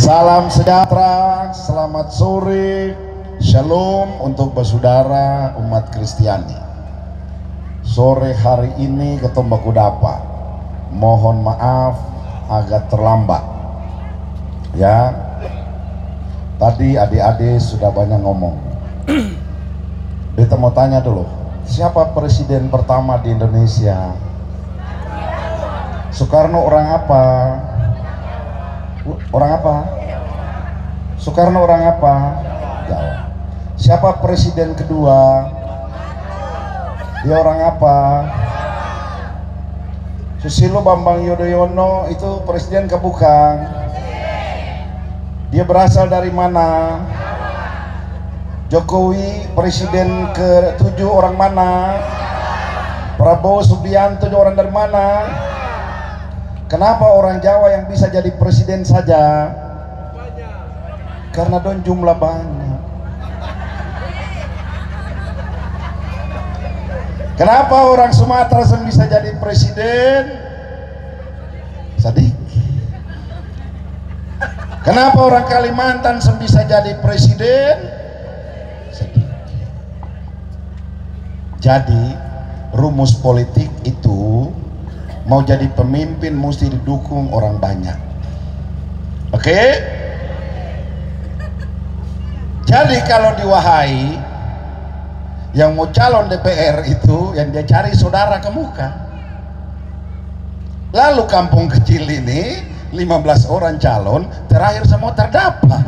Salam sejahtera, selamat sore, shalom untuk bersaudara umat Kristiani. Sore hari ini ketemu baku dapat. Mohon maaf agak terlambat. Ya, tadi adik-adik sudah banyak ngomong. Beta mau tanya dulu, siapa presiden pertama di Indonesia? Soekarno orang apa? Orang apa? Soekarno orang apa? Jawa. Siapa presiden kedua? Dia orang apa? Susilo Bambang Yudhoyono itu presiden ke bukan? Dia berasal dari mana? Jokowi presiden ke-7 orang mana? Prabowo Subianto orang dari mana? Kenapa orang Jawa yang bisa jadi presiden saja? Karena don jumlah banyak. Kenapa orang Sumatera bisa jadi presiden? Sedikit. Kenapa orang Kalimantan bisa jadi presiden? Sedikit. Jadi rumus politik itu, mau jadi pemimpin mesti didukung orang banyak. Oke? Jadi kalau di Wahai yang mau calon DPR itu yang dia cari saudara ke muka. Lalu kampung kecil ini 15 orang calon, terakhir semua terdapat.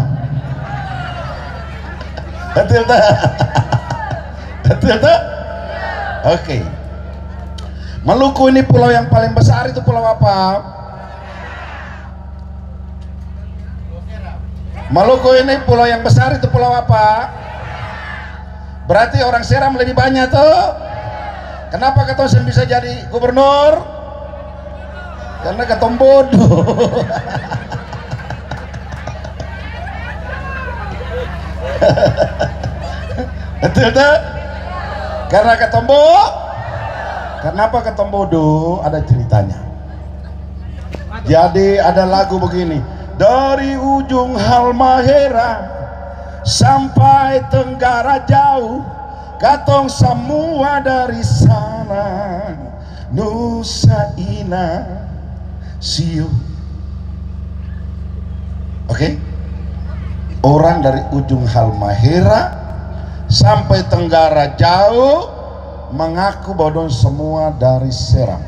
Betul tak? Betul tak? Oke. Maluku ini pulau yang paling besar itu pulau apa? Maluku ini pulau yang besar itu pulau apa? Berarti orang Seram lebih banyak tuh. Kenapa ketong bisa jadi gubernur? Karena ketong bodoh. Betul tuh? Karena ketong bodoh. Kenapa ketemu bodoh? Ada ceritanya. Jadi ada lagu begini, dari ujung Halmahera sampai Tenggara jauh, katong semua dari sana, Nusa Ina Siu. Oke? Orang dari ujung Halmahera sampai Tenggara jauh mengaku bahwa semua dari Seram.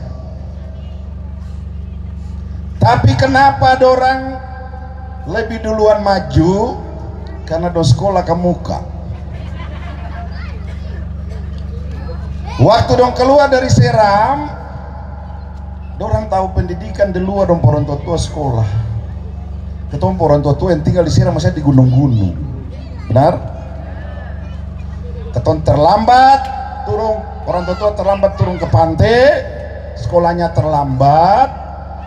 Tapi kenapa dorang lebih duluan maju? Karena do sekolah ke muka. Waktu dong keluar dari Seram, dorang tahu pendidikan di luar dong orang tua sekolah. Ketemu orang tua yang tinggal di Seram masih di gunung-gunung. Benar? Ketemu terlambat turun, orang tua terlambat turun ke pantai, sekolahnya terlambat,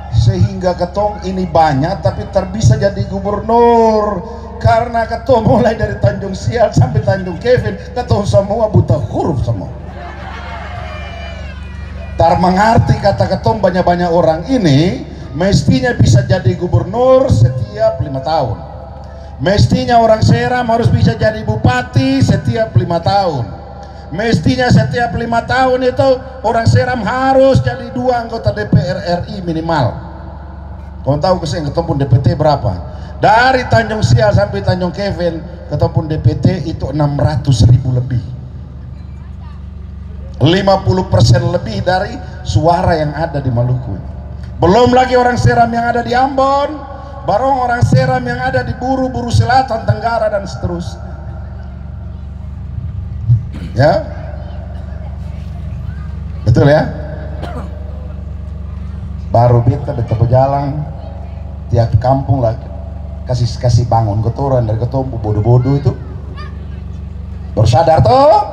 sehingga ketong ini banyak tapi terbisa jadi gubernur. Karena ketong mulai dari Tanjung Sial sampai Tanjung Kevin, ketong semua buta huruf semua. Tar mengerti kata ketong banyak-banyak orang ini mestinya bisa jadi gubernur setiap 5 tahun. Mestinya orang Seram harus bisa jadi bupati setiap 5 tahun. Mestinya setiap 5 tahun itu orang Seram harus jadi 2 anggota DPR RI minimal. Kau tahu ketemu DPT berapa? Dari Tanjung Sial sampai Tanjung Kevin ketemu DPT itu 600.000 lebih. 50% lebih dari suara yang ada di Maluku. Belum lagi orang Seram yang ada di Ambon, baru orang Seram yang ada di Buru-Buru Selatan, Tenggara dan seterusnya. Ya, betul ya. Baru beta berjalan tiap kampung lah, kasih bangun kotoran dari ketombu bodoh-bodoh itu bersadar toh.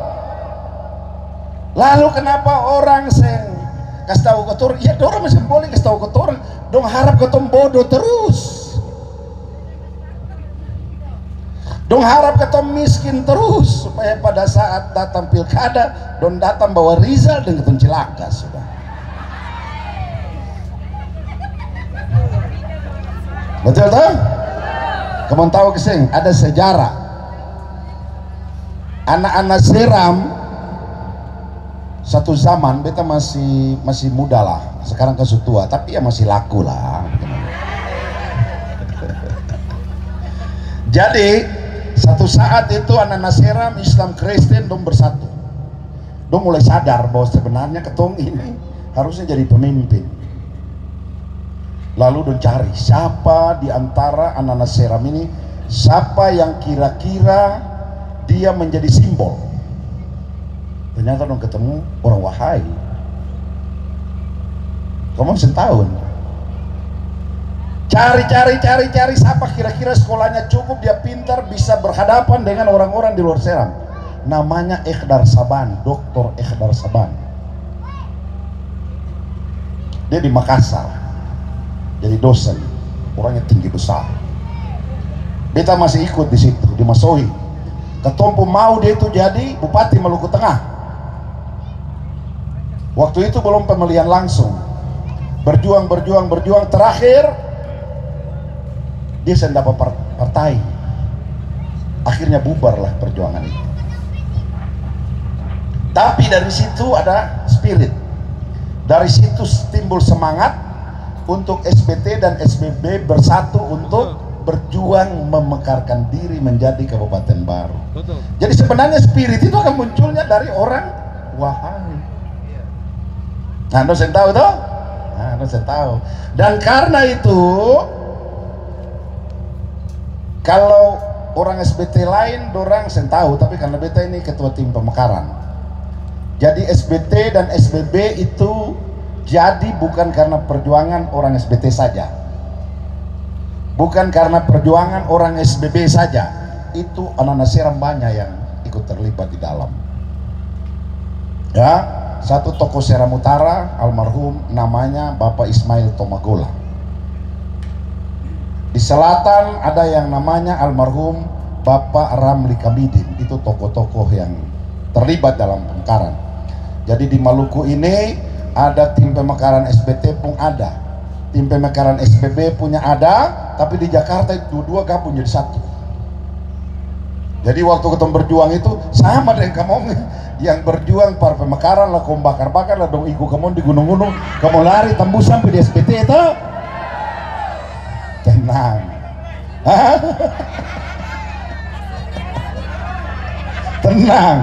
Lalu kenapa orang seng kasih tahu kotor? Ya dorang masih boleh kasih tahu kotoran, dong harap ketom bodoh terus. Dong harap ketemu miskin terus supaya pada saat datang pilkada dong datang bawa Rizal dan ketemu celaka sudah. Betul tak? Kamu tahu keseng ada sejarah anak-anak Seram satu zaman, beta masih muda lah, sekarang kan sudah tua, tapi ya masih laku lah. Jadi satu saat itu anak-anak Seram Islam Kristen dong bersatu, dong mulai sadar bahwa sebenarnya ketong ini harusnya jadi pemimpin. Lalu dong cari siapa di antara anak-anak Seram ini, siapa yang kira-kira dia menjadi simbol. Ternyata dong ketemu orang Wahai. Kamu setahun cari siapa kira-kira sekolahnya cukup, dia pintar, bisa berhadapan dengan orang-orang di luar Seram. Namanya Ekhdar Saban, Dr. Ekhdar Saban. Dia di Makassar jadi dosen, orangnya tinggi besar. Beta masih ikut di situ di Masohi. Ketompo mau dia itu jadi Bupati Maluku Tengah. Waktu itu belum pemilihan langsung, berjuang, terakhir dia sedang dapat partai, akhirnya bubarlah perjuangan itu. Tapi dari situ ada spirit, dari situ timbul semangat untuk SBT dan SBB bersatu untuk berjuang memekarkan diri menjadi kabupaten baru. Jadi sebenarnya spirit itu akan munculnya dari orang Wahai. Nah, Anda saya tahu toh? Nah, Anda saya tahu. Dan karena itu, kalau orang SBT lain, dorang saya tahu, tapi karena beta ini ketua tim pemekaran. Jadi SBT dan SBB itu jadi bukan karena perjuangan orang SBT saja, bukan karena perjuangan orang SBB saja. Itu anak-anak Seram banyak yang ikut terlibat di dalam. Ya. Satu tokoh Seram Utara almarhum namanya Bapak Ismail Tomagola. Di selatan ada yang namanya almarhum Bapak Ramli Kamidin. Itu tokoh-tokoh yang terlibat dalam pemekaran. Jadi di Maluku ini ada tim pemekaran SBT pun ada, tim pemekaran SBB punya ada, tapi di Jakarta itu dua gabung jadi satu. Jadi waktu ketemu berjuang itu sama dengan kamu yang berjuang para pemekaran lah, kamu bakar-bakar lah dong iku kamu di gunung-gunung, kamu lari tembus sampai di SBT itu. Tenang. Tenang.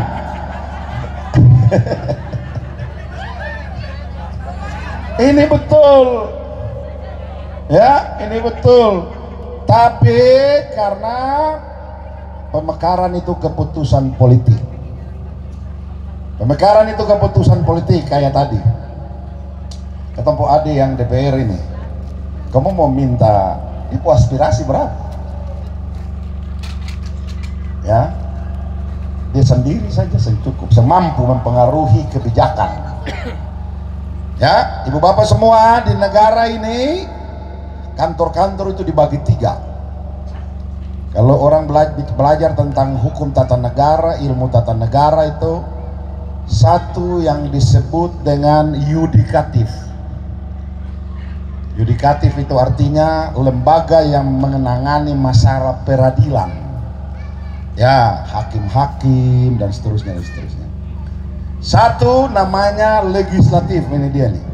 Ini betul. Ya, ini betul. Tapi karena pemekaran itu keputusan politik. Pemekaran itu keputusan politik kayak tadi. Ketemu Ade yang DPR ini. Kamu mau minta itu aspirasi berapa? Ya. Dia sendiri saja cukup, semampu mempengaruhi kebijakan. Ya, ibu bapak semua di negara ini kantor-kantor itu dibagi 3. Kalau orang belajar tentang hukum tata negara, ilmu tata negara itu satu yang disebut dengan yudikatif. Yudikatif itu artinya lembaga yang menangani masalah peradilan. Ya, hakim-hakim dan seterusnya dan seterusnya. Satu namanya legislatif, ini dia nih.